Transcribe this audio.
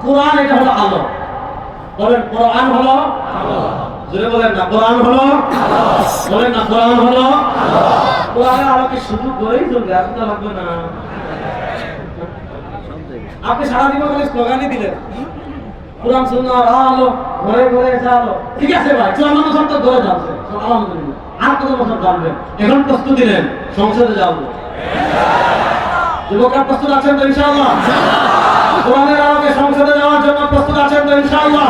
কোরআন এটা হলো আলো। বলেন কোরআন হলো আলো। জোরে বলেন না কোরআন হলো আলো। বলেন না কোরআন হলো আলো। কোরআনের আলোকে শুধু করেই চলবে, আর তো লাগবে না। আপনি সারা জীবন খালি স্লোগানই দিলেন, কোরআন সুন্নাহর আলো, ঘরে ঘরে আলো। ঠিক আছে ভাই, 54 বছর তো ঘরে যাচ্ছে, আলহামদুলিল্লাহ। আর কত বছর জানবেন? এখন প্রস্তুতি নেন, সংসদে যাবো। যুবকরা প্রস্তুত আছেন তো ইনশাআল্লাহ? কোরআনের আলোকে সংসদে যাওয়ার জন্য প্রস্তুত আছেন তো ইনশাআল্লাহ?